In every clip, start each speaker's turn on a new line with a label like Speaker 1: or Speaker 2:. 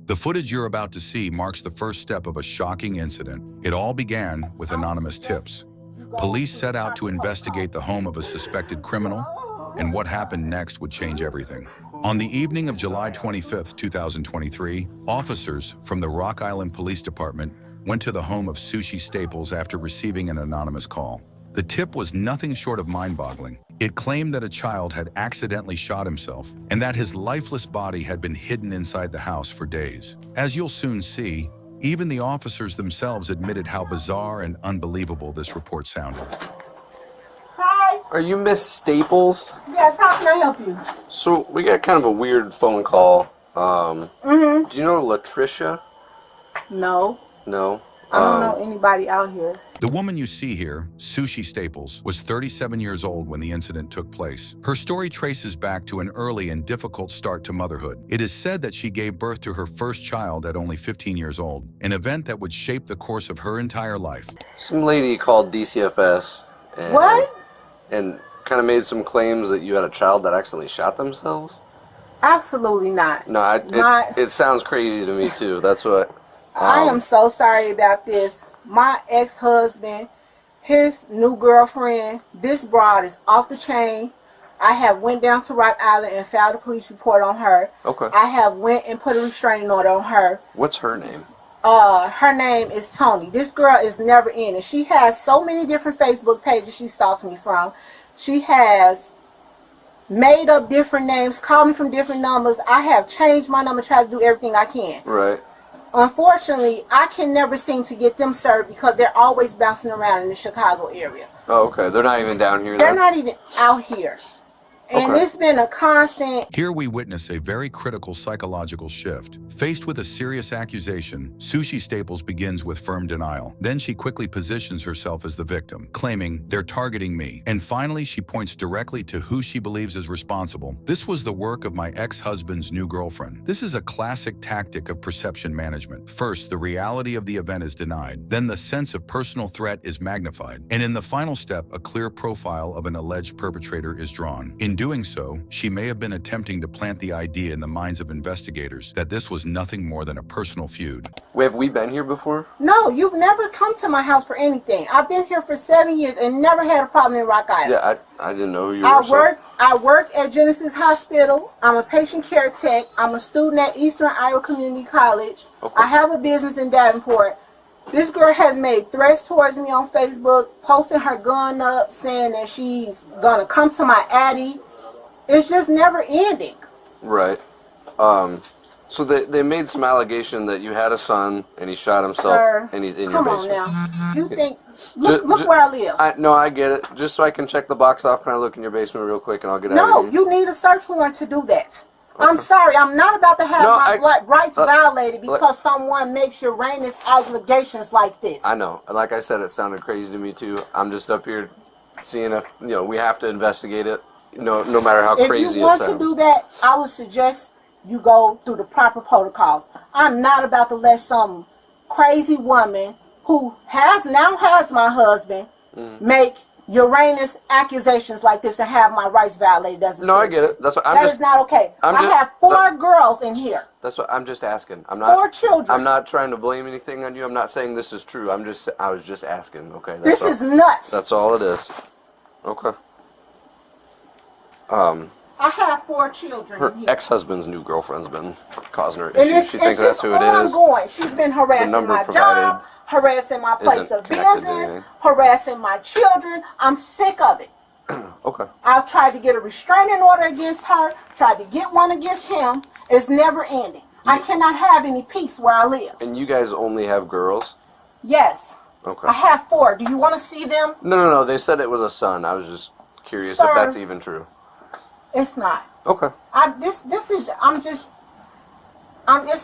Speaker 1: The footage you're about to see marks the first step of a shocking incident. It all began with anonymous tips. Police set out to investigate the home of a suspected criminal, and what happened next would change everything. On the evening of July 25, 2023, officers from the Rock Island Police Department went to the home of Sushi Staples after receiving an anonymous call. The tip was nothing short of mind-boggling. It claimed that a child had accidentally shot himself and that his lifeless body had been hidden inside the house for days. As you'll soon see, even the officers themselves admitted how bizarre and unbelievable this report sounded.
Speaker 2: Hi.
Speaker 3: Are you Miss Staples?
Speaker 2: Yes, how can I help you?
Speaker 3: So we got kind of a weird phone call. Do you know Latricia?
Speaker 2: No.
Speaker 3: No.
Speaker 2: I don't know anybody out here.
Speaker 1: The woman you see here, Sushi Staples, was 37 years old when the incident took place. Her story traces back to an early and difficult start to motherhood. It is said that she gave birth to her first child at only 15 years old, an event that would shape the course of her entire life.
Speaker 3: Some lady called DCFS. And,
Speaker 2: What?
Speaker 3: And kind of made some claims that you had a child that accidentally shot themselves?
Speaker 2: Absolutely not.
Speaker 3: No, it sounds crazy to me too. That's what...
Speaker 2: I am so sorry about this. My ex-husband, his new girlfriend, this broad is off the chain. I have went down to Rock Island and filed a police report on her.
Speaker 3: Okay.
Speaker 2: I have went and put a restraining order on her.
Speaker 3: What's her name?
Speaker 2: Her name is Tony. This girl is never in it. She has so many different Facebook pages she stalks me from. She has made up different names, called me from different numbers. I have changed my number, tried to do everything I can.
Speaker 3: Right.
Speaker 2: Unfortunately, I can never seem to get them served because they're always bouncing around in the Chicago area.
Speaker 3: Oh, okay. They're not even down here
Speaker 2: They're
Speaker 3: then?
Speaker 2: not even out here. And
Speaker 3: Okay.
Speaker 2: it's been a constant...
Speaker 1: Here we witness a very critical psychological shift. Faced with a serious accusation, Sushi Staples begins with firm denial. Then she quickly positions herself as the victim, claiming, "They're targeting me." And finally, she points directly to who she believes is responsible. "This was the work of my ex-husband's new girlfriend." This is a classic tactic of perception management. First, the reality of the event is denied. Then the sense of personal threat is magnified. And in the final step, a clear profile of an alleged perpetrator is drawn. In doing so, she may have been attempting to plant the idea in the minds of investigators that this was nothing more than a personal feud.
Speaker 3: Wait, have we been here before?
Speaker 2: No, you've never come to my house for anything. I've been here for 7 years and never had a problem in Rock Island.
Speaker 3: Yeah, I didn't know who you were.
Speaker 2: I work at Genesis Hospital. I'm a patient care tech. I'm a student at Eastern Iowa Community College.
Speaker 3: Okay.
Speaker 2: I have a business in Davenport. This girl has made threats towards me on Facebook, posting her gun up, saying that she's gonna come to my addy. It's just never ending.
Speaker 3: Right. So they made some allegation that you had a son and he shot himself.
Speaker 2: Sir,
Speaker 3: and he's in your basement.
Speaker 2: Come on now. You think... Look where I live.
Speaker 3: No, I get it. Just so I can check the box off, can I look in your basement real quick and I'll get out
Speaker 2: No,
Speaker 3: of here?
Speaker 2: you need a search warrant to do that. Okay. I'm sorry. I'm not about to have my rights violated because someone makes Uranus allegations like this.
Speaker 3: I know. Like I said, it sounded crazy to me too. I'm just up here seeing if, we have to investigate it, no matter how crazy it sounds.
Speaker 2: If you want to do that, I would suggest you go through the proper protocols. I'm not about to let some crazy woman who now has my husband make Uranus accusations like this and have my rights violated as a
Speaker 3: No, I get it. That's what
Speaker 2: That is not okay. I have 4 girls in here.
Speaker 3: That's what I'm just asking. I'm not
Speaker 2: 4 children.
Speaker 3: I'm not trying to blame anything on you. I'm not saying this is true. I was just asking. Okay.
Speaker 2: This is nuts.
Speaker 3: That's all it is. Okay.
Speaker 2: I have 4 children.
Speaker 3: Her
Speaker 2: in here.
Speaker 3: ex-husband's new girlfriend's been causing her issues. She thinks that's who it is.
Speaker 2: Ongoing. She's been harassing my job, harassing my place of business, harassing my children. I'm sick of it.
Speaker 3: Okay.
Speaker 2: I've tried to get a restraining order against her, tried to get one against him. It's never ending. I cannot have any peace where I live.
Speaker 3: And you guys only have girls?
Speaker 2: Yes.
Speaker 3: Okay.
Speaker 2: I have 4. Do you want to see them?
Speaker 3: No. They said it was a son. I was just curious if that's even true.
Speaker 2: It's not.
Speaker 3: Okay.
Speaker 2: It's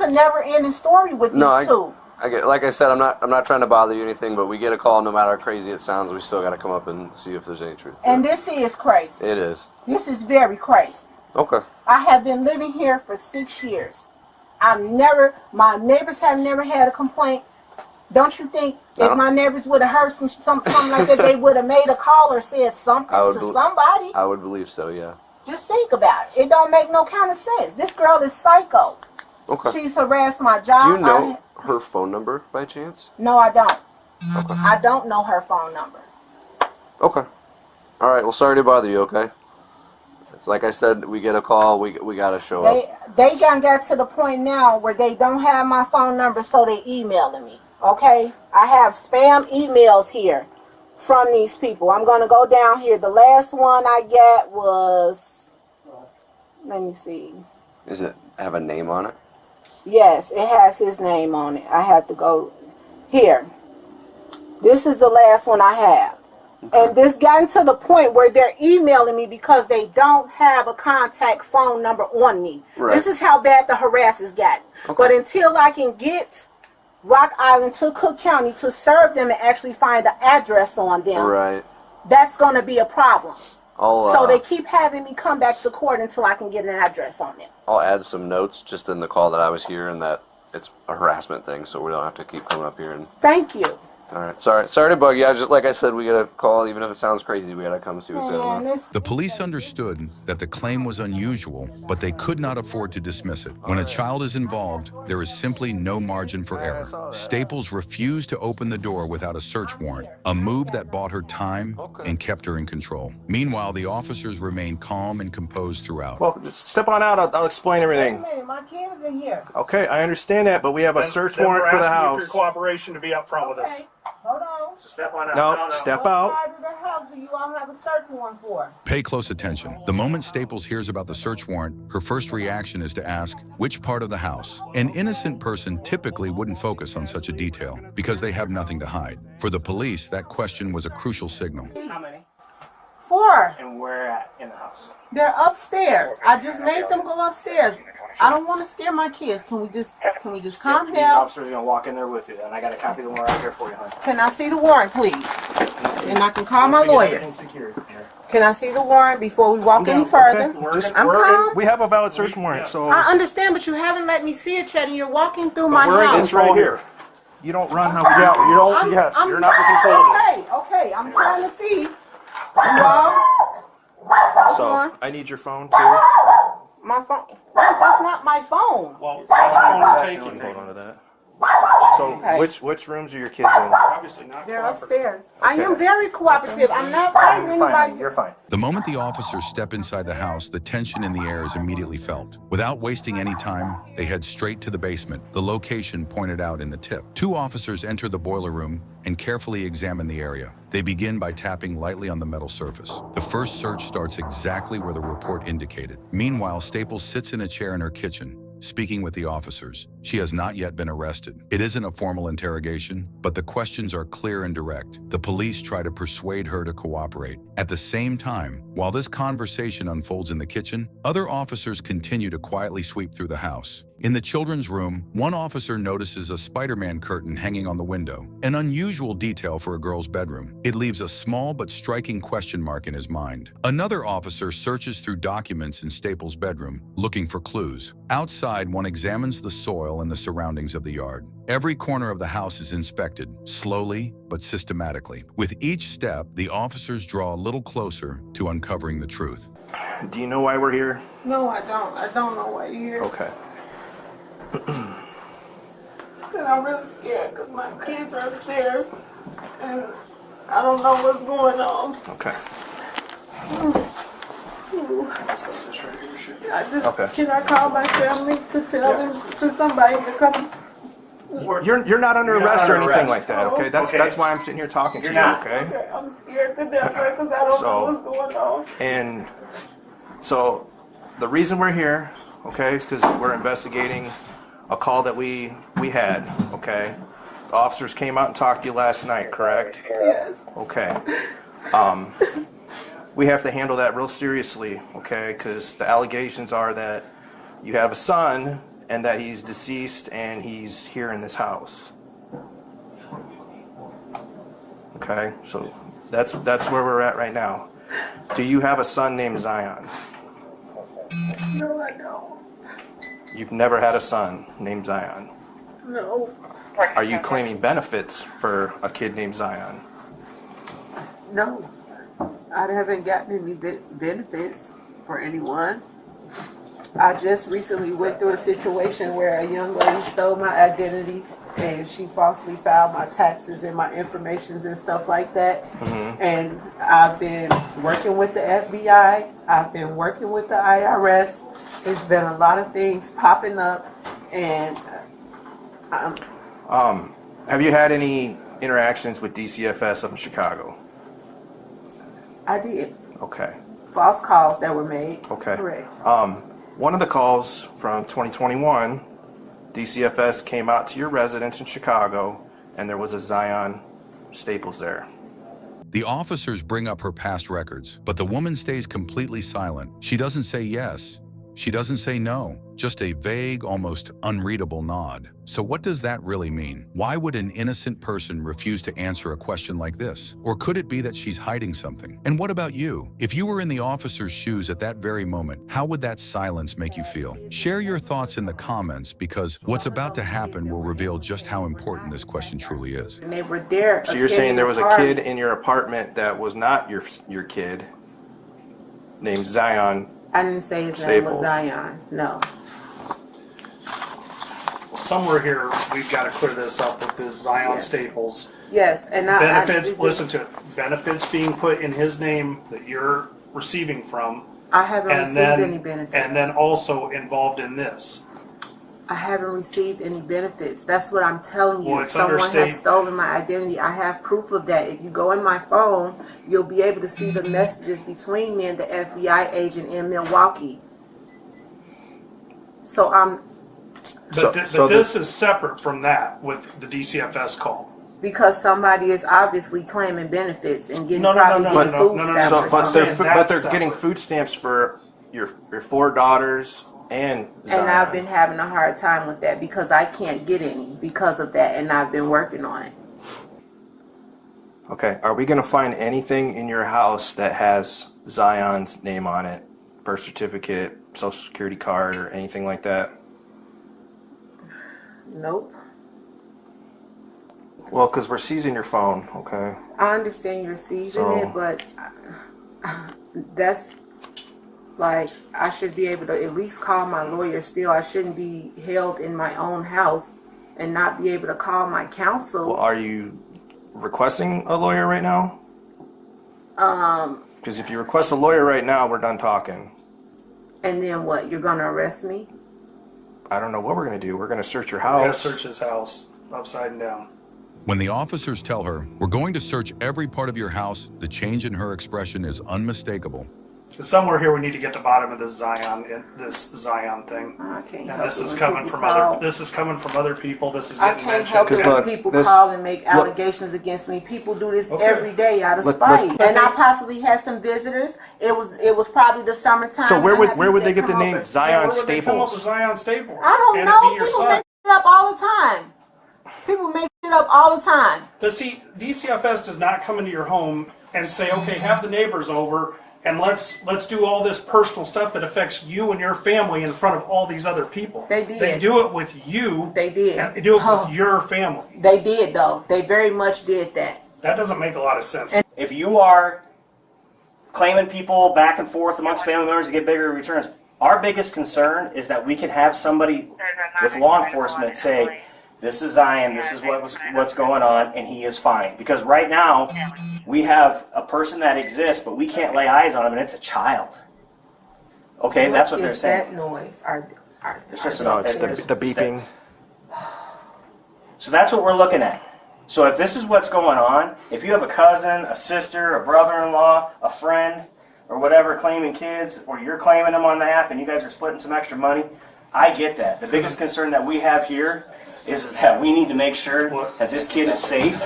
Speaker 2: a never-ending story with these two.
Speaker 3: I get it. Like I said, I'm not trying to bother you or anything, but we get a call, no matter how crazy it sounds, we still got to come up and see if there's any truth.
Speaker 2: And this is crazy.
Speaker 3: It is.
Speaker 2: This is very crazy.
Speaker 3: Okay.
Speaker 2: I have been living here for 6 years. My neighbors have never had a complaint. Don't you think if my neighbors would have heard something like that, they would have made a call or said something to somebody?
Speaker 3: I would believe so, yeah.
Speaker 2: Just think about it. It don't make no kind of sense. This girl is psycho.
Speaker 3: Okay.
Speaker 2: She's harassed my job.
Speaker 3: Do you know her phone number by chance?
Speaker 2: No, I don't.
Speaker 3: Okay.
Speaker 2: I don't know her phone number.
Speaker 3: Okay. All right. Well, sorry to bother you. Okay. It's like I said, we get a call. We gotta show up.
Speaker 2: They gonna get to the point now where they don't have my phone number, so they emailing me. Okay, I have spam emails here from these people. I'm gonna go down here. The last one I got was, let me see.
Speaker 3: Is it have a name on it?
Speaker 2: Yes, it has his name on it. I have to go here. This is the last one I have. And this gotten to the point where they're emailing me because they don't have a contact phone number on me.
Speaker 3: Right.
Speaker 2: This is how bad the harassers got.
Speaker 3: Okay.
Speaker 2: But until I can get Rock Island to Cook County to serve them and actually find an address on them,
Speaker 3: Right.
Speaker 2: that's going to be a problem.
Speaker 3: I'll,
Speaker 2: So they keep having me come back to court until I can get an address on them.
Speaker 3: I'll add some notes just in the call that I was here, and that it's a harassment thing, so we don't have to keep coming up here. And
Speaker 2: Thank you.
Speaker 3: all right, sorry to bug you. I just, like I said, we gotta call, even if it sounds crazy. We gotta come see what's going
Speaker 2: Man,
Speaker 3: on.
Speaker 2: this,
Speaker 1: The police understood that the claim was unusual, but they could not afford to dismiss it. When a child is involved, there is simply no margin for error. Staples refused to open the door without a search warrant, a move that bought her time and kept her in control. Meanwhile, the officers remained calm and composed throughout.
Speaker 4: Well, just step on out. I'll explain
Speaker 2: wait a
Speaker 4: everything.
Speaker 2: minute, my kid's in here.
Speaker 4: Okay, I understand that, but we have a search warrant for the
Speaker 5: We're asking you
Speaker 4: house.
Speaker 5: for your cooperation to be up front with us.
Speaker 2: Okay, hold on.
Speaker 5: So step on out.
Speaker 4: No, step out.
Speaker 2: What part of the house do you all have a search warrant for?
Speaker 1: Pay close attention. The moment Staples hears about the search warrant, her first reaction is to ask, which part of the house? An innocent person typically wouldn't focus on such a detail because they have nothing to hide. For the police, that question was a crucial signal.
Speaker 5: How many?
Speaker 2: 4.
Speaker 5: And where at in the house?
Speaker 2: They're upstairs. I just made them go upstairs. I don't want to scare my kids. Can we just calm
Speaker 5: These
Speaker 2: down?
Speaker 5: officers are gonna walk in there with you, and I got a copy of the warrant right here for you, honey.
Speaker 2: Can I see the warrant, please? And I can call my
Speaker 5: Once we get
Speaker 2: lawyer.
Speaker 5: everything secured here.
Speaker 2: Can I see the warrant before we walk any further?
Speaker 4: Just,
Speaker 2: I'm calm.
Speaker 4: we have a valid search warrant, so
Speaker 2: I understand, but you haven't let me see it yet, and you're walking through my house.
Speaker 4: it's right here. You don't run how we
Speaker 5: Yeah,
Speaker 4: do.
Speaker 5: you don't.
Speaker 2: I'm-
Speaker 5: Yeah,
Speaker 2: I'm-
Speaker 5: you're not in control of this.
Speaker 2: Okay, I'm trying to see. You all?
Speaker 4: So I need your phone too.
Speaker 2: My phone. That's not my phone.
Speaker 5: Well, that's phone is taken.
Speaker 4: Hold on to that. So
Speaker 2: Okay.
Speaker 4: which rooms are your kids in?
Speaker 5: Obviously not.
Speaker 2: They're
Speaker 5: cooperative.
Speaker 2: upstairs. I am very cooperative. I'm not fighting
Speaker 5: You're fine, honey.
Speaker 2: anybody.
Speaker 5: You're fine.
Speaker 1: The moment the officers step inside the house, the tension in the air is immediately felt. Without wasting any time, they head straight to the basement, the location pointed out in the tip. 2 officers enter the boiler room and carefully examine the area. They begin by tapping lightly on the metal surface. The first search starts exactly where the report indicated. Meanwhile, Staples sits in a chair in her kitchen, speaking with the officers. She has not yet been arrested. It isn't a formal interrogation, but the questions are clear and direct. The police try to persuade her to cooperate. At the same time, while this conversation unfolds in the kitchen, other officers continue to quietly sweep through the house. In the children's room, one officer notices a Spider-Man curtain hanging on the window, an unusual detail for a girl's bedroom. It leaves a small but striking question mark in his mind. Another officer searches through documents in Staples' bedroom, looking for clues. Outside, one examines the soil and the surroundings of the yard. Every corner of the house is inspected, slowly but systematically. With each step, the officers draw a little closer to uncovering the truth.
Speaker 4: Do you know why we're here?
Speaker 2: No, I don't. I don't know why you're here.
Speaker 4: Okay.
Speaker 2: And I'm really scared because my kids are upstairs and I don't know what's going on.
Speaker 4: Okay.
Speaker 2: I just,
Speaker 4: Okay.
Speaker 2: Can I call my family to tell them, to somebody to come?
Speaker 4: You're not under
Speaker 5: You're not
Speaker 4: arrest or
Speaker 5: under
Speaker 4: anything
Speaker 5: arrest.
Speaker 4: like that, okay? That's
Speaker 5: Okay.
Speaker 4: that's why I'm sitting here talking to
Speaker 5: You're
Speaker 4: you,
Speaker 5: not.
Speaker 4: okay?
Speaker 2: Okay, I'm scared to death because I don't
Speaker 4: So-
Speaker 2: know what's going on.
Speaker 4: And so the reason we're here, okay, is because we're investigating a call that we had, okay? The officers came out and talked to you last night, correct?
Speaker 2: Yes.
Speaker 4: Okay. We have to handle that real seriously, okay? Because the allegations are that you have a son and that he's deceased and he's here in this house. Okay, so that's where we're at right now. Do you have a son named Zion?
Speaker 2: No, I don't.
Speaker 4: You've never had a son named Zion.
Speaker 2: No.
Speaker 4: Are you claiming benefits for a kid named Zion?
Speaker 2: No. I haven't gotten any benefits for anyone. I just recently went through a situation where a young lady stole my identity and she falsely filed my taxes and my informations and stuff like that. And I've been working with the FBI. I've been working with the IRS. There's been a lot of things popping up, and
Speaker 4: Have you had any interactions with DCFS up in Chicago?
Speaker 2: I did.
Speaker 4: Okay.
Speaker 2: False calls that were made.
Speaker 4: Okay.
Speaker 2: Correct.
Speaker 4: One of the calls from 2021, DCFS came out to your residence in Chicago, and there was a Zion Staples there.
Speaker 1: The officers bring up her past records, but the woman stays completely silent. She doesn't say yes. She doesn't say no. Just a vague, almost unreadable nod. So what does that really mean? Why would an innocent person refuse to answer a question like this? Or could it be that she's hiding something? And what about you? If you were in the officer's shoes at that very moment, how would that silence make you feel? Share your thoughts in the comments, because what's about to happen will reveal just how important this question truly is.
Speaker 2: And they were there.
Speaker 4: So you're saying there was a
Speaker 2: attending
Speaker 4: kid
Speaker 2: the party.
Speaker 4: in your apartment that was not your kid, named Zion.
Speaker 2: I didn't say his name was
Speaker 4: Staples.
Speaker 2: Zion. No.
Speaker 5: Well, somewhere here, we've got to clear this up with this Zion
Speaker 2: Yes.
Speaker 5: Staples.
Speaker 2: Yes, and
Speaker 5: Benefits, listen to it. Benefits being put in his name that you're receiving from.
Speaker 2: I haven't
Speaker 5: And
Speaker 2: received
Speaker 5: then,
Speaker 2: any benefits.
Speaker 5: and then also involved in this.
Speaker 2: I haven't received any benefits. That's what I'm telling you.
Speaker 5: Well, it's
Speaker 2: Someone
Speaker 5: understated.
Speaker 2: has stolen my identity. I have proof of that. If you go in my phone, you'll be able to see the messages between me and the FBI agent in Milwaukee. So
Speaker 5: But this is separate from that with the DCFS call.
Speaker 2: because somebody is obviously claiming benefits and getting
Speaker 5: No,
Speaker 2: probably getting food
Speaker 5: no,
Speaker 2: stamps
Speaker 4: So,
Speaker 2: or
Speaker 4: but
Speaker 2: something.
Speaker 4: they're
Speaker 5: That's
Speaker 4: getting
Speaker 5: separate.
Speaker 4: food stamps for your 4 daughters and Zion.
Speaker 2: And I've been having a hard time with that because I can't get any because of that, and I've been working on it.
Speaker 4: Okay, are we going to find anything in your house that has Zion's name on it? Birth certificate, social security card, or anything like that?
Speaker 2: Nope.
Speaker 4: Well, because we're seizing your phone, okay?
Speaker 2: I understand you're seizing
Speaker 4: So-
Speaker 2: it, but that's like, I should be able to at least call my lawyer still. I shouldn't be held in my own house and not be able to call my counsel.
Speaker 4: Well, are you requesting a lawyer right now? Because if you request a lawyer right now, we're done talking.
Speaker 2: And then what? You're going to arrest me?
Speaker 4: I don't know what we're going to do. We're going to search your
Speaker 5: We're going to
Speaker 4: house.
Speaker 5: search his house upside and down.
Speaker 1: When the officers tell her, "We're going to search every part of your house," the change in her expression is unmistakable.
Speaker 5: Somewhere here, we need to get to the bottom of this Zion thing.
Speaker 2: I can't
Speaker 5: And
Speaker 2: help
Speaker 5: this
Speaker 2: it
Speaker 5: is
Speaker 2: when
Speaker 5: coming
Speaker 2: people
Speaker 5: from
Speaker 2: call.
Speaker 5: other. This is coming from other people. This is
Speaker 2: I
Speaker 5: getting
Speaker 2: can't help it
Speaker 5: mentioned.
Speaker 4: Because
Speaker 2: when
Speaker 4: look,
Speaker 2: people
Speaker 4: this-
Speaker 2: call and make
Speaker 4: look-
Speaker 2: allegations against me. People do this
Speaker 5: Okay.
Speaker 2: every day out of
Speaker 4: Look,
Speaker 2: spite.
Speaker 4: look-
Speaker 2: And I possibly had some visitors. It was probably the summertime.
Speaker 4: So where
Speaker 2: and I
Speaker 4: would
Speaker 2: had
Speaker 4: where would they
Speaker 2: people
Speaker 4: get the
Speaker 2: that
Speaker 4: name
Speaker 2: come over.
Speaker 4: Zion
Speaker 5: Where would they come up with
Speaker 4: Staples?
Speaker 5: Zion Staples?
Speaker 2: I don't
Speaker 5: And
Speaker 2: know.
Speaker 5: it be your
Speaker 2: People
Speaker 5: son.
Speaker 2: make it up all the time. People make it up all the time.
Speaker 5: But see, DCFS does not come into your home and say, "Okay, have the neighbors over and let's do all this personal stuff that affects you and your family in front of all these other people."
Speaker 2: They did.
Speaker 5: They do it with you.
Speaker 2: They did.
Speaker 5: And they do it
Speaker 2: Oh.
Speaker 5: with your family.
Speaker 2: They did, though. They very much did that.
Speaker 5: That doesn't make a lot of sense.
Speaker 6: If you are claiming people back and forth amongst family members to get bigger returns, our biggest concern is that we can have somebody with law enforcement say, "This is Zion, this is what's going on, and he is fine." Because right now, we have a person that exists, but we can't lay eyes on him, and it's a child. Okay, that's what they're
Speaker 2: is
Speaker 6: saying.
Speaker 2: that noise?
Speaker 6: It's just
Speaker 4: No, it's
Speaker 6: it's-
Speaker 4: the beeping.
Speaker 6: So that's what we're looking at. So if this is what's going on, if you have a cousin, a sister, a brother-in-law, a friend, or whatever claiming kids, or you're claiming them on the app and you guys are splitting some extra money, I get that. The biggest concern that we have here is that we need to make sure that this kid is safe.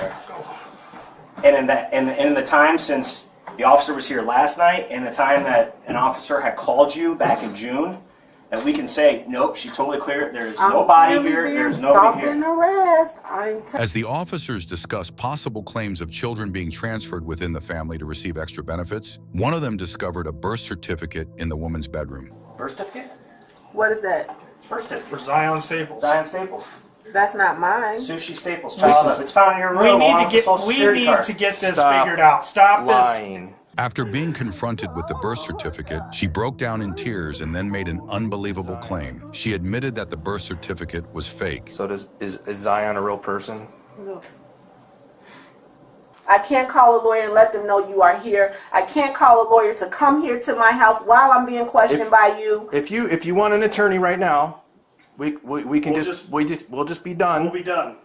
Speaker 6: And in the time since the officer was here last night and the time that an officer had called you back in June, that we can say, "Nope, she's totally clear. There's nobody here. There's nobody here."
Speaker 2: And arrest.
Speaker 1: As the officers discuss possible claims of children being transferred within the family to receive extra benefits, one of them discovered a birth certificate in the woman's bedroom.
Speaker 6: Birth certificate?
Speaker 2: What is that?
Speaker 6: It's birth certificate.
Speaker 5: For Zion Staples.
Speaker 6: Zion Staples.
Speaker 2: That's not mine.
Speaker 6: Sushi Staples. Child, it's found in your room.
Speaker 5: We
Speaker 6: along
Speaker 5: need
Speaker 6: with
Speaker 5: to
Speaker 6: the
Speaker 5: get
Speaker 6: Social Security card.
Speaker 5: this
Speaker 4: Stop
Speaker 5: figured out. Stop this.
Speaker 4: Lying.
Speaker 1: After being confronted with the birth certificate, she broke down in tears and then made an unbelievable claim. She admitted that the birth certificate was fake.
Speaker 4: So is Zion a real person?
Speaker 2: I can't call a lawyer and let them know you are here. I can't call a lawyer to come here to my house while I'm being questioned by you.
Speaker 4: If you want an attorney right now, we can we'll just be done.
Speaker 5: We'll be done.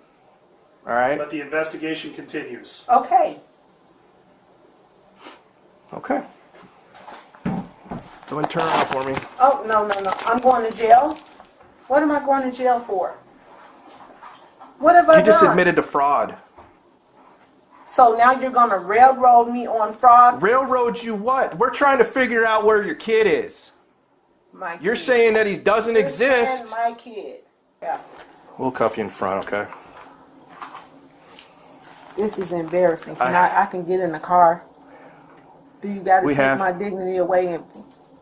Speaker 4: All right.
Speaker 5: But the investigation continues.
Speaker 2: Okay.
Speaker 4: Okay. Go and turn around for me.
Speaker 2: Oh, no. I'm going to jail? What am I going to jail for? What have I done?
Speaker 4: You just admitted to fraud.
Speaker 2: So now you're going to railroad me on fraud?
Speaker 4: Railroad you what? We're trying to figure out where your kid is.
Speaker 2: My kid.
Speaker 4: You're saying that he doesn't
Speaker 2: This
Speaker 4: exist.
Speaker 2: man, my kid. Yeah.
Speaker 4: We'll cuff you in front, okay?
Speaker 2: This is embarrassing. I can get in the car. Do you got to
Speaker 4: We
Speaker 2: take
Speaker 4: have-
Speaker 2: my dignity away and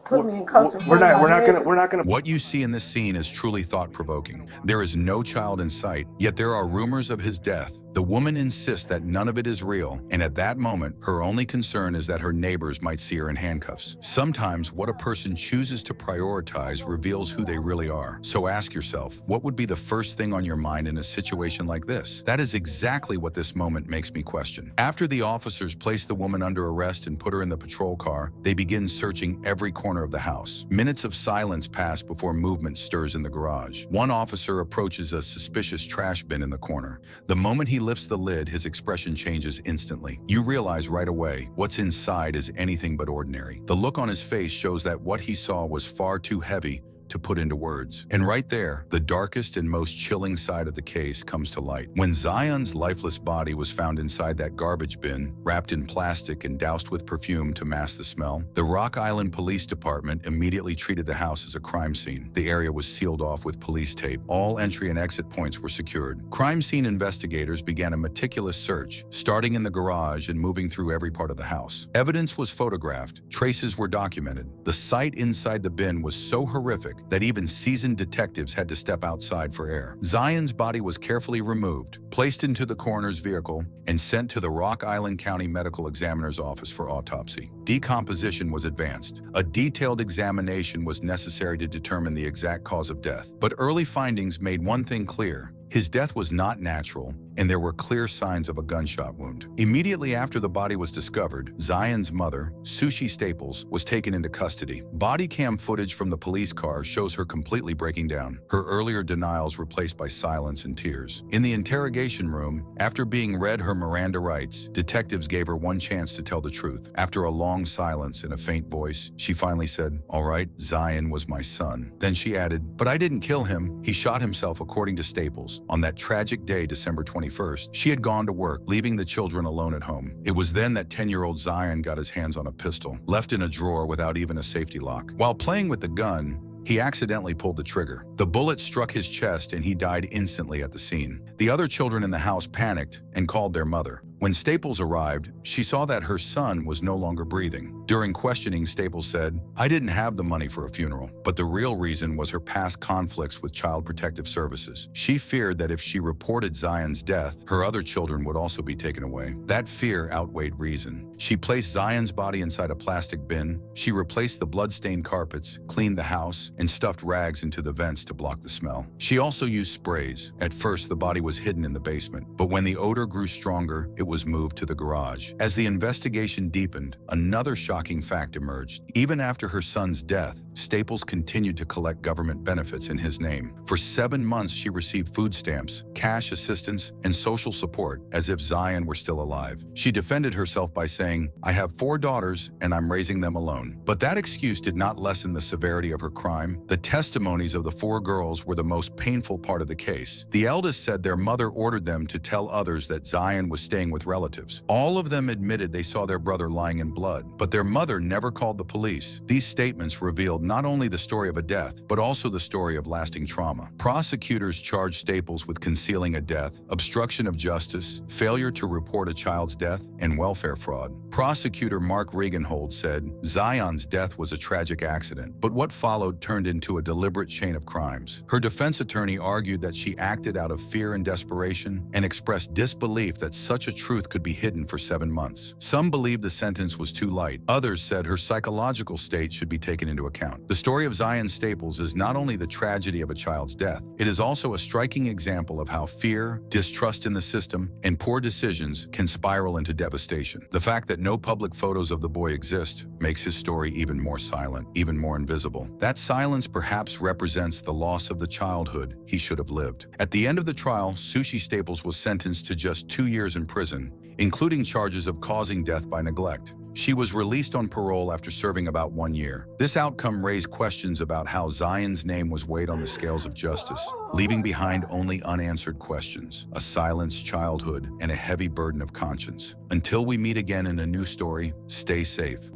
Speaker 2: put me in cuffs?
Speaker 4: We're not gonna.
Speaker 1: What you see in this scene is truly thought-provoking. There is no child in sight, yet there are rumors of his death. The woman insists that none of it is real, and at that moment, her only concern is that her neighbors might see her in handcuffs. Sometimes what a person chooses to prioritize reveals who they really are. So ask yourself, what would be the first thing on your mind in a situation like this? That is exactly what this moment makes me question. After the officers place the woman under arrest and put her in the patrol car, they begin searching every corner of the house. Minutes of silence pass before movement stirs in the garage. One officer approaches a suspicious trash bin in the corner. The moment he lifts the lid, his expression changes instantly. You realize right away what's inside is anything but ordinary. The look on his face shows that what he saw was far too heavy to put into words. And right there, the darkest and most chilling side of the case comes to light. When Zion's lifeless body was found inside that garbage bin, wrapped in plastic and doused with perfume to mask the smell, the Rock Island Police Department immediately treated the house as a crime scene. The area was sealed off with police tape. All entry and exit points were secured. Crime scene investigators began a meticulous search, starting in the garage and moving through every part of the house. Evidence was photographed, traces were documented. The sight inside the bin was so horrific that even seasoned detectives had to step outside for air. Zion's body was carefully removed, placed into the coroner's vehicle, and sent to the Rock Island County Medical Examiner's office for autopsy. Decomposition was advanced. A detailed examination was necessary to determine the exact cause of death. But early findings made one thing clear. His death was not natural, and there were clear signs of a gunshot wound. Immediately after the body was discovered, Zion's mother, Sushi Staples, was taken into custody. Body cam footage from the police car shows her completely breaking down, her earlier denials replaced by silence and tears. In the interrogation room, after being read her Miranda rights, detectives gave her one chance to tell the truth. After a long silence and a faint voice, she finally said, "All right, Zion was my son." Then she added, "But I didn't kill him. He shot himself," according to Staples. On that tragic day, December 21st, she had gone to work, leaving the children alone at home. It was then that 10-year-old Zion got his hands on a pistol, left in a drawer without even a safety lock. While playing with the gun, he accidentally pulled the trigger. The bullet struck his chest and he died instantly at the scene. The other children in the house panicked and called their mother. When Staples arrived, she saw that her son was no longer breathing. During questioning, Staples said, "I didn't have the money for a funeral," but the real reason was her past conflicts with Child Protective Services. She feared that if she reported Zion's death, her other children would also be taken away. That fear outweighed reason. She placed Zion's body inside a plastic bin. She replaced the blood-stained carpets, cleaned the house, and stuffed rags into the vents to block the smell. She also used sprays. At first, the body was hidden in the basement, but when the odor grew stronger, it was moved to the garage. As the investigation deepened, another shocking fact emerged. Even after her son's death, Staples continued to collect government benefits in his name. For 7 months, she received food stamps, cash assistance, and social support as if Zion were still alive. She defended herself by saying, "I have 4 daughters and I'm raising them alone." But that excuse did not lessen the severity of her crime. The testimonies of the 4 girls were the most painful part of the case. The eldest said their mother ordered them to tell others that Zion was staying with relatives. All of them admitted they saw their brother lying in blood, but their mother never called the police. These statements revealed not only the story of a death, but also the story of lasting trauma. Prosecutors charged Staples with concealing a death, obstruction of justice, failure to report a child's death, and welfare fraud. Prosecutor Mark Regenhold said, Zion's death was a tragic accident, but what followed turned into a deliberate chain of crimes. Her defense attorney argued that she acted out of fear and desperation and expressed disbelief that such a truth could be hidden for 7 months. Some believed the sentence was too light. Others said her psychological state should be taken into account. The story of Zion Staples is not only the tragedy of a child's death, it is also a striking example of how fear, distrust in the system, and poor decisions can spiral into devastation. The fact that no public photos of the boy exist makes his story even more silent, even more invisible. That silence perhaps represents the loss of the childhood he should have lived. At the end of the trial, Sushi Staples was sentenced to just 2 years in prison, including charges of causing death by neglect. She was released on parole after serving about 1 year. This outcome raised questions about how Zion's name was weighed on the scales of justice, leaving behind only unanswered questions, a silenced childhood, and a heavy burden of conscience. Until we meet again in a new story, stay safe.